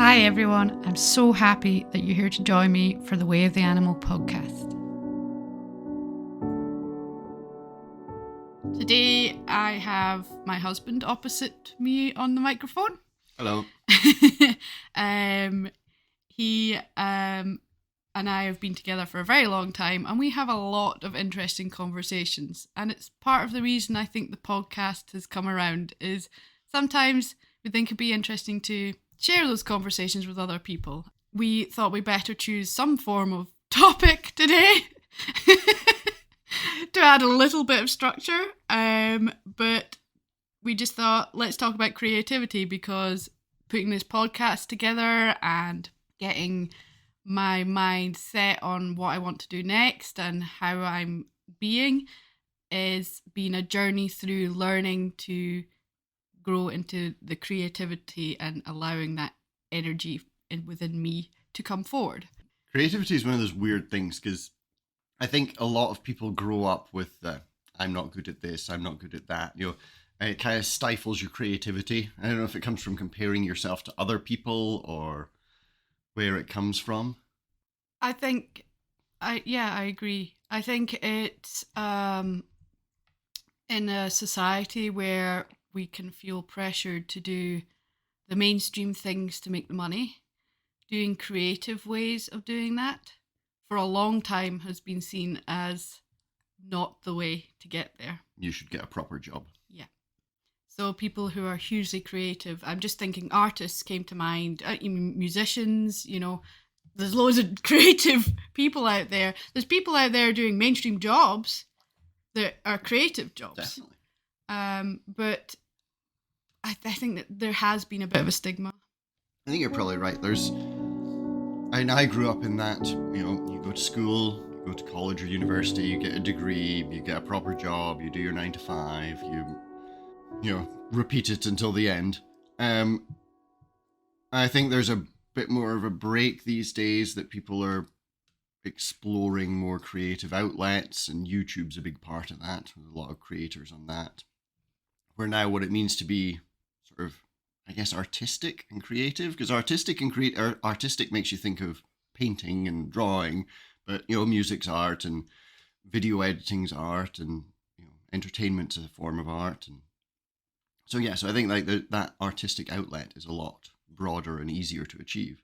Hi everyone, I'm so happy that you're here to join me for the Way of the Animal podcast. Today I have my husband opposite me on the microphone. Hello. He and I have been together for a very long time, and we have a lot of interesting conversations. And it's part of the reason I think the podcast has come around is sometimes we think it'd be interesting to share those conversations with other people. We thought we better choose some form of topic today to add a little bit of structure. But we just thought, let's talk about creativity, because putting this podcast together and getting my mind set on what I want to do next and how I'm being is been a journey through learning to grow into the creativity and allowing that energy within me to come forward. Creativity is one of those weird things because I think a lot of people grow up with I'm not good at this, I'm not good at that. It kind of stifles your creativity. I don't know if it comes from comparing yourself to other people or where it comes from. I think, I agree. I think it's in a society where we can feel pressured to do the mainstream things to make the money. Doing creative ways of doing that for a long time has been seen as not the way to get there. You should get a proper job. Yeah. So people who are hugely creative, I'm just thinking artists came to mind, musicians, there's loads of creative people out there. There's people out there doing mainstream jobs that are creative jobs. Definitely. But I think that there has been a bit of a stigma. I think you're probably right. I grew up in that, you go to school, you go to college or university, you get a degree, you get a proper job, you do your 9 to 5, you repeat it until the end. I think there's a bit more of a break these days that people are exploring more creative outlets, and YouTube's a big part of that, with a lot of creators on that. Where now what it means to be sort of, I guess, artistic and creative, because artistic makes you think of painting and drawing, but music's art and video editing's art, and entertainment's a form of art, and so I think like that artistic outlet is a lot broader and easier to achieve.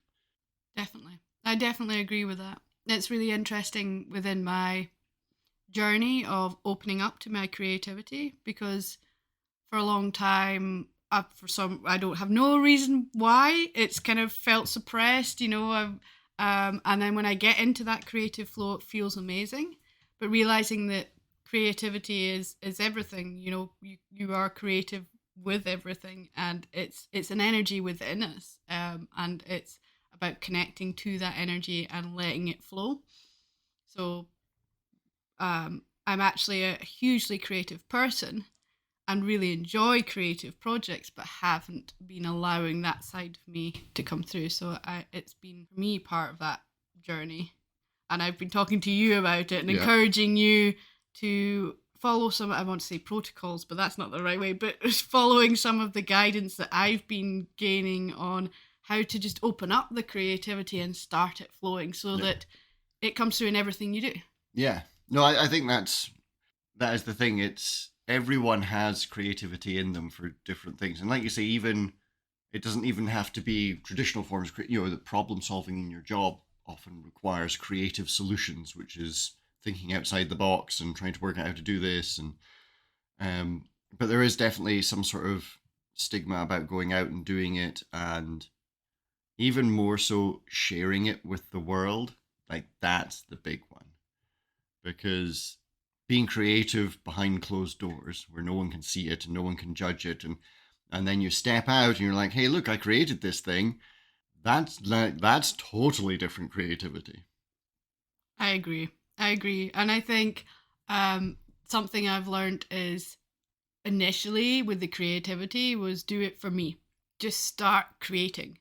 Definitely. I definitely agree with that. It's really interesting within my journey of opening up to my creativity, because for a long time, I don't have no reason why, it's kind of felt suppressed, and then when I get into that creative flow, it feels amazing. But realizing that creativity is everything, you are creative with everything, and it's an energy within us, and it's about connecting to that energy and letting it flow. So I'm actually a hugely creative person and really enjoy creative projects, but haven't been allowing that side of me to come through. So it's been, for me, part of that journey. And I've been talking to you about it and encouraging you to follow some, I want to say protocols, but that's not the right way, but following some of the guidance that I've been gaining on how to just open up the creativity and start it flowing so that it comes through in everything you do. Yeah. No, I think that is the thing. It's everyone has creativity in them for different things. And like you say, even it doesn't even have to be traditional forms. The problem solving in your job often requires creative solutions, which is thinking outside the box and trying to work out how to do this. And but there is definitely some sort of stigma about going out and doing it, and even more so sharing it with the world. Like, that's the big one, because being creative behind closed doors where no one can see it and no one can judge it, and then you step out and you're like, hey, look, I created this thing. That's totally different creativity. I agree. And I think something I've learned is, initially with the creativity, was do it for me. Just start creating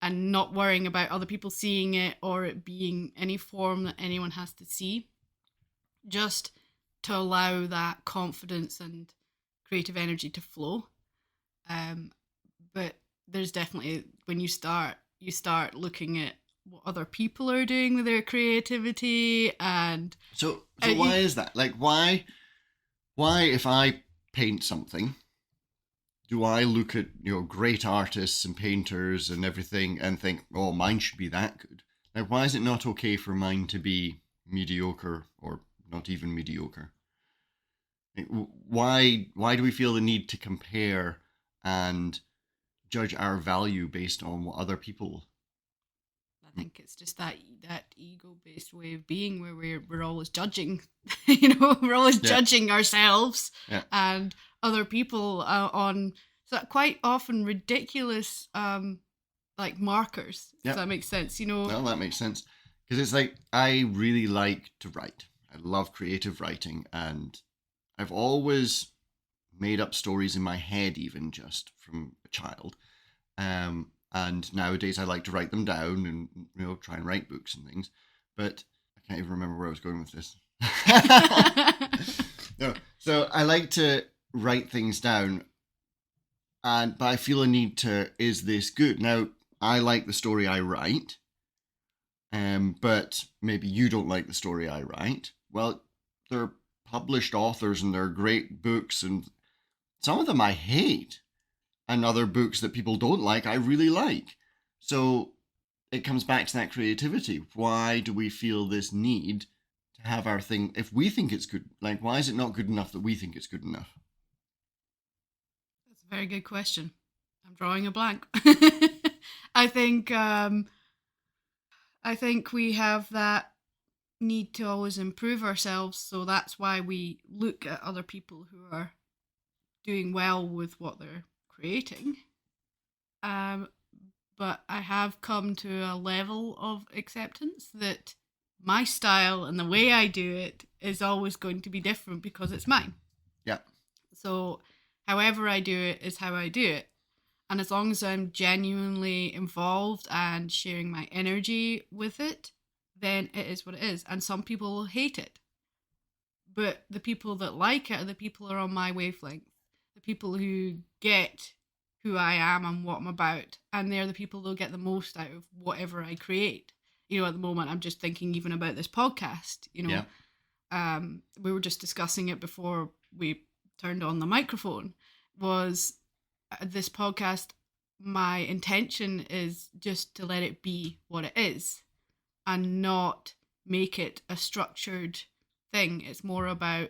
and not worrying about other people seeing it or it being any form that anyone has to see. Just to allow that confidence and creative energy to flow. But there's definitely, when you start you start looking at what other people are doing with their creativity, and So you, why is that? Like, why if I paint something, do I look at great artists and painters and everything and think, oh, mine should be that good? Like, why is it not okay for mine to be mediocre or not even mediocre? Like, why do we feel the need to compare and judge our value based on what other people? I think it's just that ego based way of being where we're always judging, you know, we're always Yeah, judging ourselves yeah, and other people on so quite often ridiculous like markers. Does yeah. that make sense? You know, Well, that makes sense because it's like I really like to write. I love creative writing, and I've always made up stories in my head, even just from a child. And nowadays I like to write them down and try and write books and things. But I can't even remember where I was going with this. No, so I like to write things down, but I feel a need to. Is this good? Now I like the story I write, but maybe you don't like the story I write. Well, they're published authors and they're great books, and some of them I hate, and other books that people don't like, I really like. So it comes back to that creativity. Why do we feel this need to have our thing if we think it's good? Like, why is it not good enough that we think it's good enough? that's a very good question. I'm drawing a blank. I think I think we have that need to always improve ourselves, so that's why we look at other people who are doing well with what they're creating. Um, but I have come to a level of acceptance that my style and the way I do it is always going to be different because it's mine. Yeah. So, however I do it is how I do it. And as long as I'm genuinely involved and sharing my energy with it, then it is what it is. And some people will hate it. But the people that like it are the people who are on my wavelength, the people who get who I am and what I'm about. And they're the people that'll get the most out of whatever I create. You know, at the moment, I'm just thinking even about this podcast. You know, Yeah. we were just discussing it before we turned on the microphone. Was this podcast, my intention is just to let it be what it is and not make it a structured thing. It's more about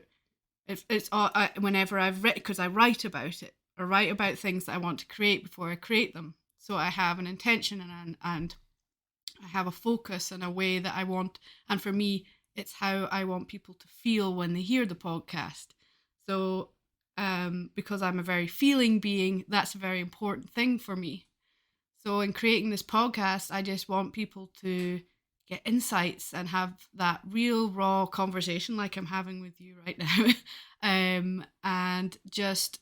it's whenever I've written, because I write about it or write about things that I want to create before I create them. So I have an intention and I have a focus and a way that I want. And for me, it's how I want people to feel when they hear the podcast. So because I'm a very feeling being, that's a very important thing for me. So in creating this podcast, I just want people to get insights and have that real raw conversation like I'm having with you right now. And just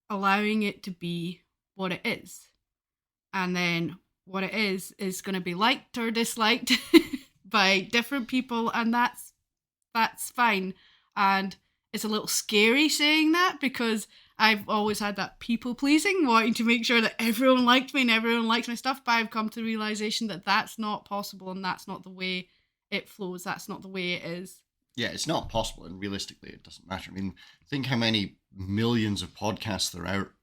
allowing it to be what it is. And then what it is going to be liked or disliked by different people, and that's fine. And it's a little scary saying that because I've always had that people pleasing, wanting to make sure that everyone liked me and everyone likes my stuff. But I've come to the realization that that's not possible and that's not the way it flows. That's not the way it is. Yeah, it's not possible, and realistically, it doesn't matter. I mean, think how many millions of podcasts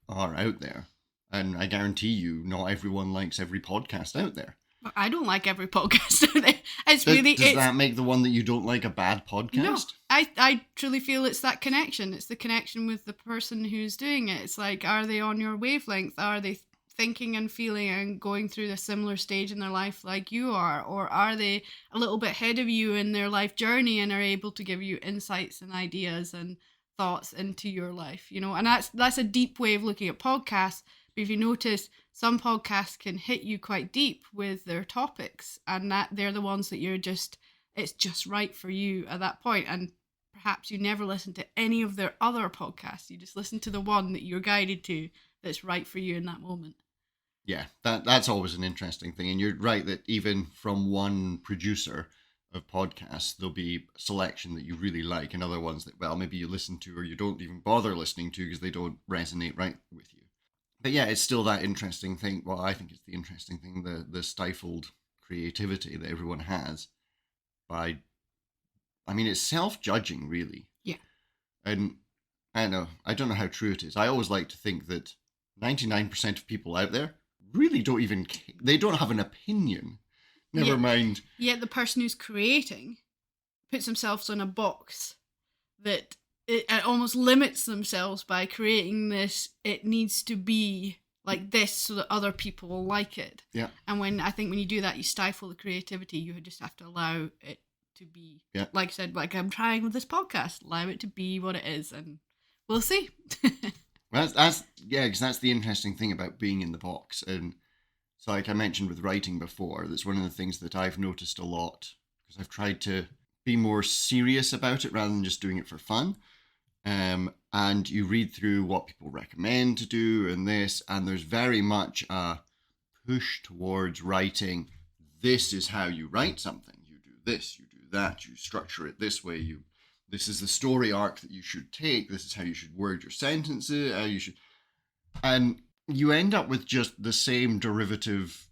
are out there, and I guarantee you, not everyone likes every podcast out there. But I don't like every podcast out there. It's Does, really does that make the one that you don't like a bad podcast? No, I truly feel it's that connection. It's the connection with the person who's doing it. It's like, are they on your wavelength? Are they thinking and feeling and going through a similar stage in their life like you are? Or are they a little bit ahead of you in their life journey and are able to give you insights and ideas and thoughts into your life? You know, and that's a deep way of looking at podcasts. But if you notice, some podcasts can hit you quite deep with their topics, and that they're the ones that it's just right for you at that point. And perhaps you never listen to any of their other podcasts. You just listen to the one that you're guided to that's right for you in that moment. Yeah, that's always an interesting thing. And you're right that even from one producer of podcasts, there'll be a selection that you really like and other ones that, well, maybe you listen to or you don't even bother listening to because they don't resonate right with you. But yeah, it's still that interesting thing. Well, I think it's the interesting thing, the stifled creativity that everyone has by, I mean, it's self-judging, really. Yeah. And I don't know how true it is. I always like to think that 99% of people out there really don't even, they don't have an opinion. Never mind. Yet the person who's creating puts themselves in a box that it almost limits themselves by creating this. It needs to be like this so that other people will like it. Yeah. And when you do that, you stifle the creativity. You just have to allow it to be. Yeah. Like I said, like I'm trying with this podcast, allow it to be what it is, and we'll see. Well, that's because that's the interesting thing about being in the box. And so, like I mentioned with writing before, that's one of the things that I've noticed a lot, because I've tried to be more serious about it rather than just doing it for fun. And you read through what people recommend to do and this, and there's very much a push towards writing. This is how you write something. You do this, you do that, you structure it this way. This is the story arc that you should take. This is how you should word your sentences. And you end up with just the same derivative,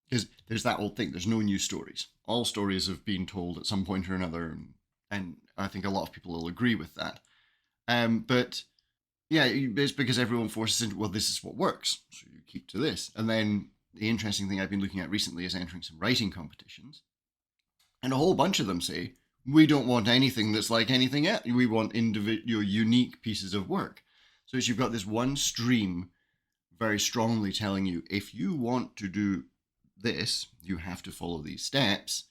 because there's that old thing. There's no new stories. All stories have been told at some point or another, and I think a lot of people will agree with that. But yeah, it's because everyone forces into, well, this is what works, so you keep to this. And then the interesting thing I've been looking at recently is entering some writing competitions, and a whole bunch of them say, we don't want anything that's like anything else. We want individual, unique pieces of work. So you've got this one stream very strongly telling you, if you want to do this, you have to follow these steps.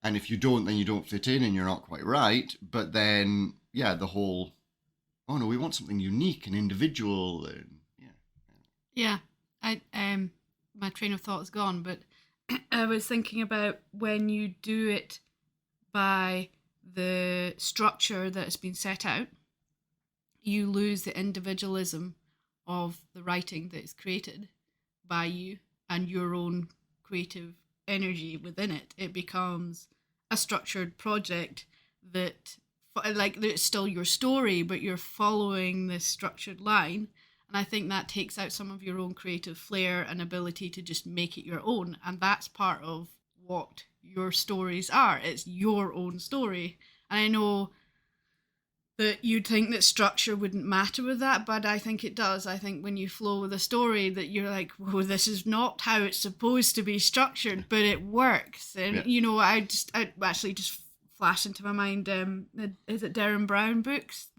And if you don't, then you don't fit in and you're not quite right. But then, yeah, the whole, oh no, we want something unique and individual. And Yeah. My train of thought is gone, but I was thinking about when you do it by the structure that has been set out, you lose the individualism of the writing that is created by you and your own creative energy within it. It becomes a structured project that, like, it's still your story, but you're following this structured line. And I think that takes out some of your own creative flair and ability to just make it your own. And that's part of what your stories are. It's your own story. And I know that you'd think that structure wouldn't matter with that, but I think it does. I think when you flow with a story that you're like, well, this is not how it's supposed to be structured, but it works. And, you know, I actually just flashed into my mind, is it Derren Brown books?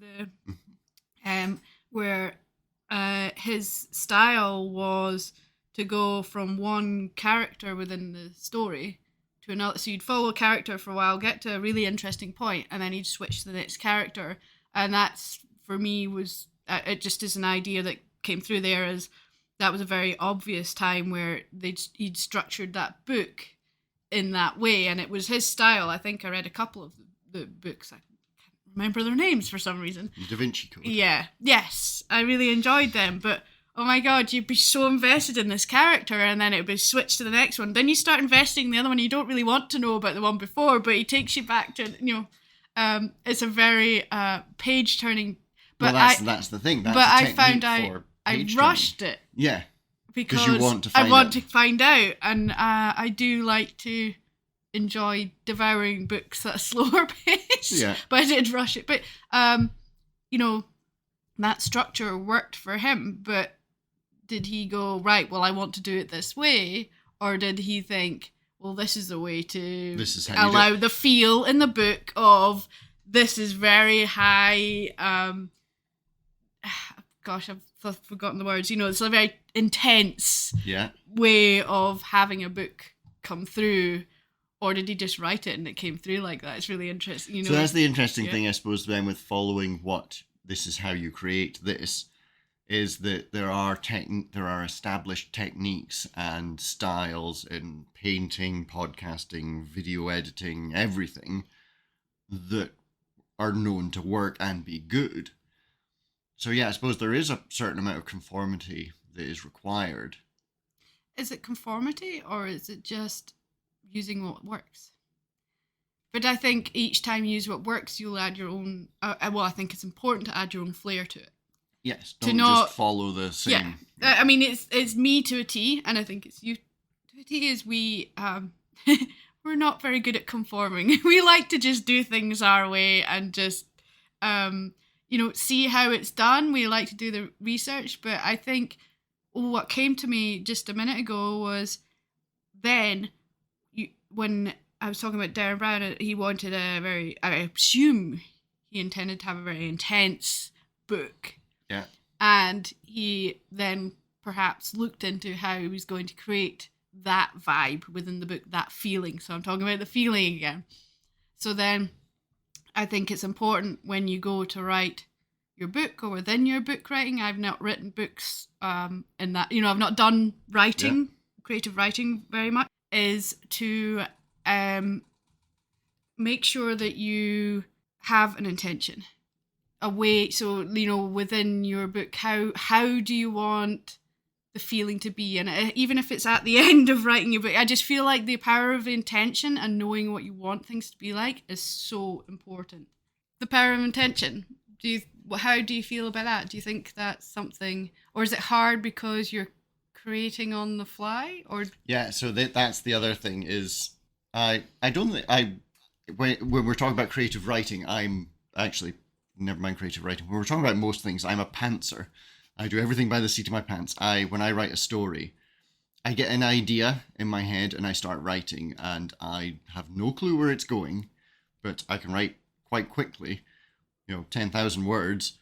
Where his style was to go from one character within the story to another. So you'd follow a character for a while, get to a really interesting point, and then he'd switch to the next character. And that's, for me, was it just is an idea that came through there, as that was a very obvious time where he'd structured that book in that way, and it was his style. I think I read a couple of the books. I can't remember their names for some reason. Da Vinci Code. Yeah. Yes, I really enjoyed them, but oh my god, you'd be so invested in this character, and then it would be switched to the next one. Then you start investing in the other one. You don't really want to know about the one before, but he takes you back to, it's a very page turning. But well, that's the thing. That's but I found I rushed it. Yeah, because you want to find I want to find out, and I do like to enjoy devouring books at a slower pace. Yeah, but I did rush it. But that structure worked for him, but did he go, right, well, I want to do it this way? Or did he think, well, this is the way to allow the feel in the book of, this is very high, gosh, I've forgotten the words, it's a very intense way of having a book come through? Or did he just write it and it came through like that? It's really interesting. So that's the interesting thing, I suppose, then, with following what this is how you create this, is that there are established techniques and styles in painting, podcasting, video editing, everything that are known to work and be good. So yeah, I suppose there is a certain amount of conformity that is required. Is it conformity, or is it just using what works? But I think each time you use what works, you'll add your own, I think it's important to add your own flair to it. Yes, to don't not just follow the same. yeah. I mean, it's me to a T, and I think it's you to a T. Is we we're not very good at conforming. We like to just do things our way and just see how it's done. We like to do the research, but I think what came to me just a minute ago was then when I was talking about Darren Brown, he wanted I assume he intended to have a very intense book. Yeah. And he then perhaps looked into how he was going to create that vibe within the book, that feeling. So I'm talking about the feeling again. So then I think it's important when you go to write your book or within your book writing. I've not written books in that, I've not done writing, creative writing very much, is to make sure that you have an intention. A way, so within your book, how do you want the feeling to be? And even if it's at the end of writing your book, I just feel like the power of intention and knowing what you want things to be like is so important. The power of intention. How do you feel about that? Do you think that's something, or is it hard because you're creating on the fly? Or yeah, so that's the other thing is I don't think when we're talking about creative writing, I'm actually, never mind creative writing, when we're talking about most things, I'm a pantser. I do everything by the seat of my pants. When I write a story, I get an idea in my head and I start writing, and I have no clue where it's going, but I can write quite quickly, 10,000 words,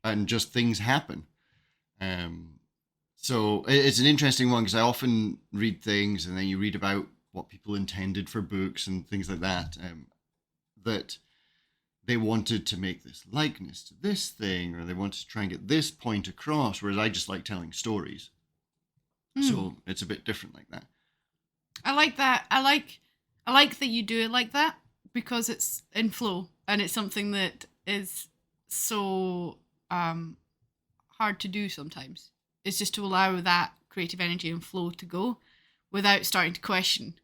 and just things happen. So it's an interesting one because I often read things and then you read about what people intended for books and things like that, that they wanted to make this likeness to this thing, or they wanted to try and get this point across, whereas I just like telling stories. So it's a bit different like that. I like that. I like that you do it like that because it's in flow and it's something that is so hard to do sometimes. It's just to allow that creative energy and flow to go without starting to question.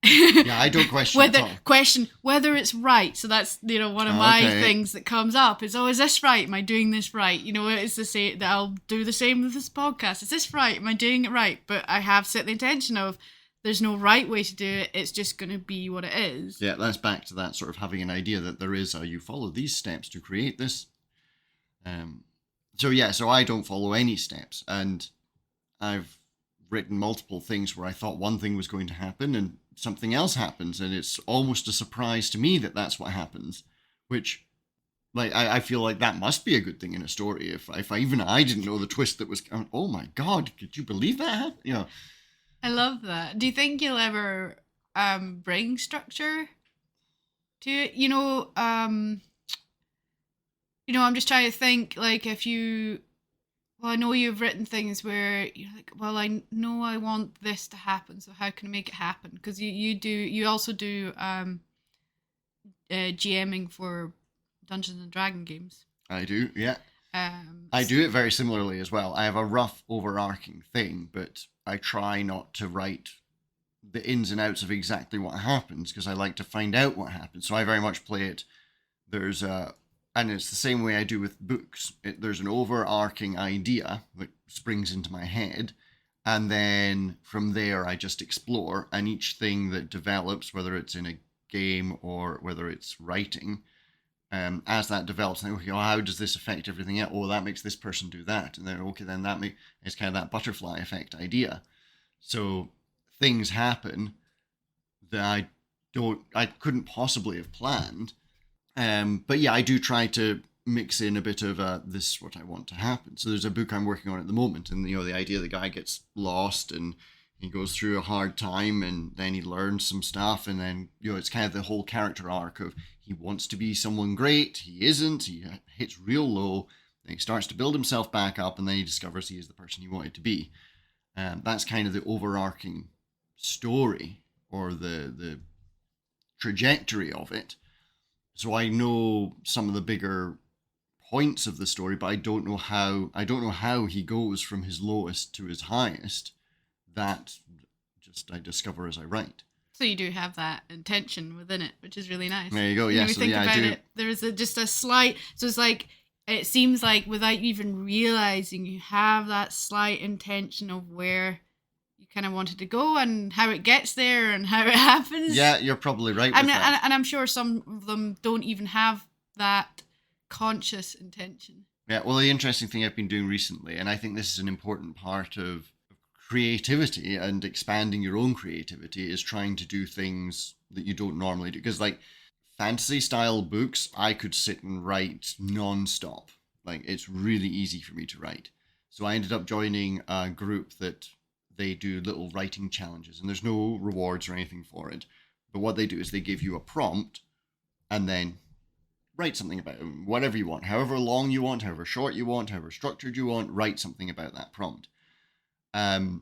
Yeah, I don't question at all. Question whether it's right. So that's one of my things that comes up is, is this right? Am I doing this right? It's the same that I'll do the same with this podcast. Is this right? Am I doing it right? But I have set the intention of there's no right way to do it. It's just going to be what it is. Yeah, that's back to that sort of having an idea that there is you follow these steps to create this. So I don't follow any steps, and I've written multiple things where I thought one thing was going to happen and something else happens, and it's almost a surprise to me that that's what happens, which I feel like that must be a good thing in a story. If even I didn't know the twist that was coming, oh my god, could you believe that happened? I love that. Do you think you'll ever bring structure to it? I'm just trying to think, like, if you, well, I know you've written things where you're like, well, I know I want this to happen, so how can I make it happen? Because you also do GMing for Dungeons and Dragon games. I do, yeah. I do it very similarly as well. I have a rough overarching thing, but I try not to write the ins and outs of exactly what happens because I like to find out what happens. So I very much play it. And it's the same way I do with books. There's an overarching idea that springs into my head, and then from there I just explore, and each thing that develops, whether it's in a game or whether it's writing, as that develops, I think, okay, well, how does this affect everything else? Oh, that makes this person do that, and then then it's kind of that butterfly effect idea. So things happen that I couldn't possibly have planned. But yeah, I do try to mix in a bit of this is what I want to happen. So there's a book I'm working on at the moment, and the idea the guy gets lost and he goes through a hard time, and then he learns some stuff, and then it's kind of the whole character arc of he wants to be someone great, he isn't, he hits real low, then he starts to build himself back up, and then he discovers he is the person he wanted to be. That's kind of the overarching story or the trajectory of it. So I know some of the bigger points of the story, but I don't know how he goes from his lowest to his highest. That just I discover as I write. So you do have that intention within it, which is really nice. There you go. Yeah. When we think about I do. it, there is just a slight. So it's like it seems like without you even realizing, you have that slight intention of where you kind of wanted to go and how it gets there and how it happens. Yeah, you're probably right with that. And I'm sure some of them don't even have that conscious intention. Yeah, well, the interesting thing I've been doing recently, and I think this is an important part of creativity and expanding your own creativity, is trying to do things that you don't normally do. Because, like, fantasy style books, I could sit and write non-stop. Like, it's really easy for me to write. So I ended up joining a group that they do little writing challenges, and there's no rewards or anything for it. But what they do is they give you a prompt and then write something about it, whatever you want, however long you want, however short you want, however structured you want, write something about that prompt. I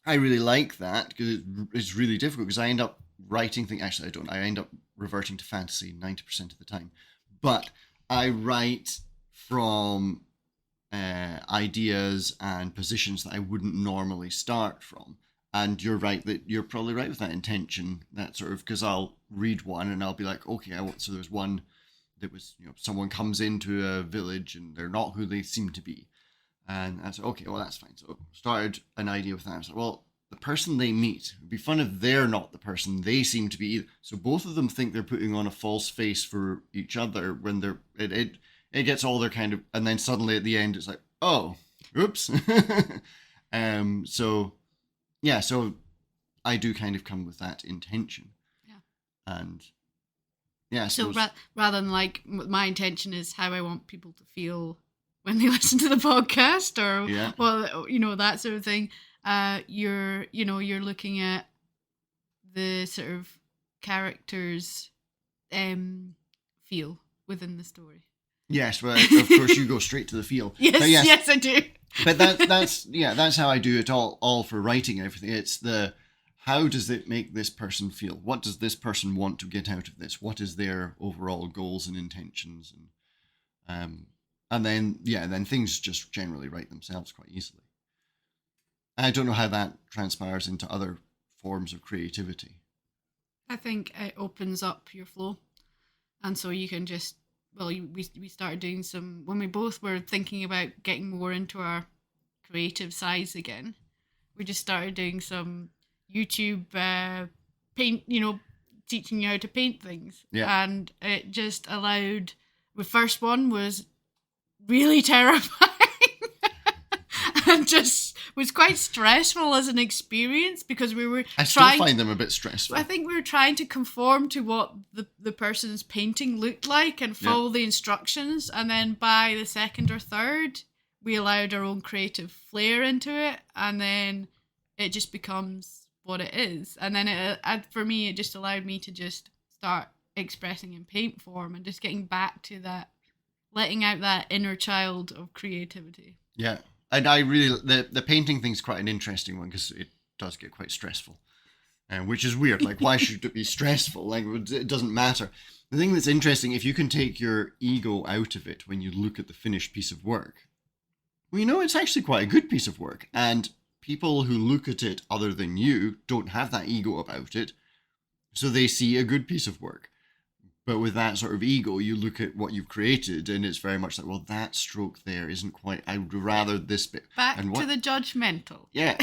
really like that because it's really difficult because I end up writing things. Actually, I don't. I end up reverting to fantasy 90% of the time. But I write from ideas and positions that I wouldn't normally start from. And you're right that you're probably right with that intention, that sort of, because I'll read one and I'll be like, okay, so there's one that was, someone comes into a village and they're not who they seem to be. And I said, okay, well, that's fine. So started an idea with that. I was like, well, the person they meet, it'd be fun if they're not the person they seem to be either. So both of them think they're putting on a false face for each other when it gets all their kind of, and then suddenly at the end it's like, oh, oops. So yeah, so I do kind of come with that intention. Yeah. And yeah, so rather than like my intention is how I want people to feel when they listen to the podcast, or well, that sort of thing. You're looking at the sort of characters feel within the story. Yes, well, of course you go straight to the feel. Yes, I do. But that's how I do it all for writing and everything. It's how does it make this person feel? What does this person want to get out of this? What is their overall goals and intentions? And then things just generally write themselves quite easily. I don't know how that transpires into other forms of creativity. I think it opens up your flow. And so you can just, we started doing when we both were thinking about getting more into our creative sides again, we just started doing some YouTube paint, teaching you how to paint things. Yeah. And it just allowed, the first one was really terrifying and just was quite stressful as an experience because we were I still find them a bit stressful. I think we were trying to conform to what the person's painting looked like and follow the instructions, and then by the second or third we allowed our own creative flair into it, and then it just becomes what it is. And then for me it just allowed me to just start expressing in paint form and just getting back to that, letting out that inner child of creativity. Yeah. And I really, the painting thing's quite an interesting one because it does get quite stressful, which is weird. Like, why should it be stressful? Like, it doesn't matter. The thing that's interesting, if you can take your ego out of it when you look at the finished piece of work, well, it's actually quite a good piece of work. And people who look at it other than you don't have that ego about it, so they see a good piece of work. But with that sort of ego, you look at what you've created and it's very much like, well, that stroke there isn't quite, I would rather this bit. Back to the judgmental. Yeah.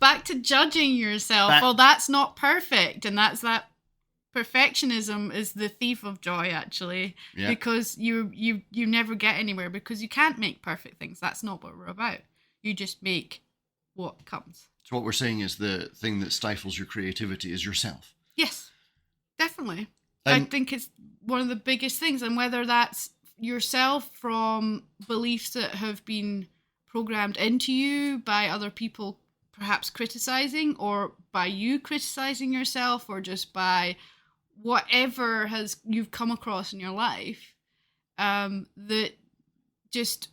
Back to judging yourself. Well, that's not perfect. And that's that perfectionism is the thief of joy, actually. Yeah. Because you never get anywhere because you can't make perfect things. That's not what we're about. You just make what comes. So what we're saying is the thing that stifles your creativity is yourself. Yes, definitely. I think it's one of the biggest things, and whether that's yourself from beliefs that have been programmed into you by other people perhaps criticizing, or by you criticizing yourself, or just by whatever you've come across in your life, that just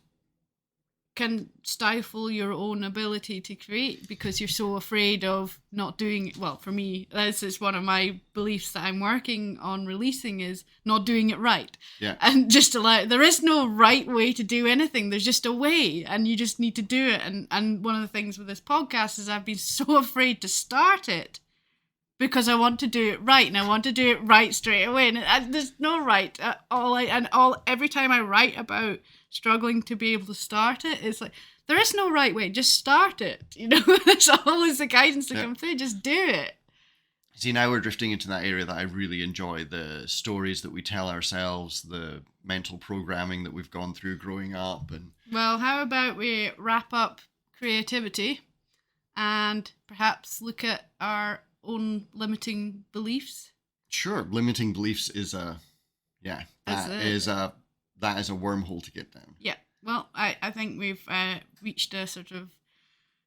can stifle your own ability to create because you're so afraid of not doing, well, for me, this is one of my beliefs that I'm working on releasing, is not doing it right. Yeah. And just there is no right way to do anything. There's just a way, and you just need to do it. And one of the things with this podcast is I've been so afraid to start it because I want to do it right, and I want to do it right straight away. And there's no right. Every time I write about struggling to be able to start it, it's like there is no right way. Just start it. You know, there's always the guidance to come through. Just do it. See, now we're drifting into that area that I really enjoy, the stories that we tell ourselves, the mental programming that we've gone through growing up. And well, how about we wrap up creativity and perhaps look at our own limiting beliefs? Sure, limiting beliefs is that is a wormhole to get down. Yeah, well, I think we've reached a sort of,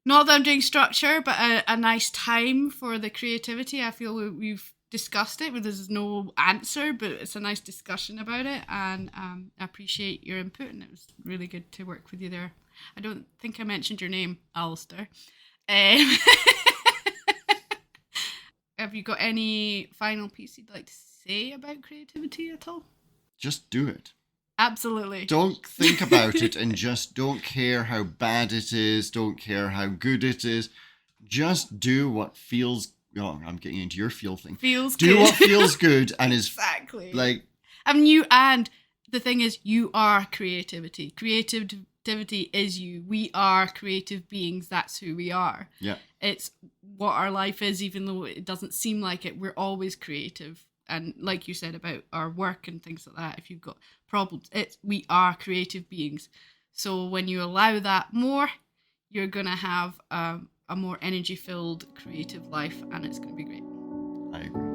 not that I'm doing structure, but a nice time for the creativity. I feel we've discussed it, but there's no answer, but it's a nice discussion about it, and I appreciate your input, and it was really good to work with you there. I don't think I mentioned your name, Alistair. Have you got any final piece you'd like to say about creativity at all? Just do it. Absolutely. Don't think about it, and just don't care how bad it is. Don't care how good it is. Just do what feels. Oh, I'm getting into your feel thing. Feels do good. What feels good and is exactly like. And the thing is, you are creativity. Creativity is you. We are creative beings. That's who we are. Yeah. It's what our life is, even though it doesn't seem like it. We're always creative. And like you said about our work and things like that, if you've got problems, we are creative beings. So when you allow that more, you're going to have a more energy-filled creative life, and it's going to be great. I agree.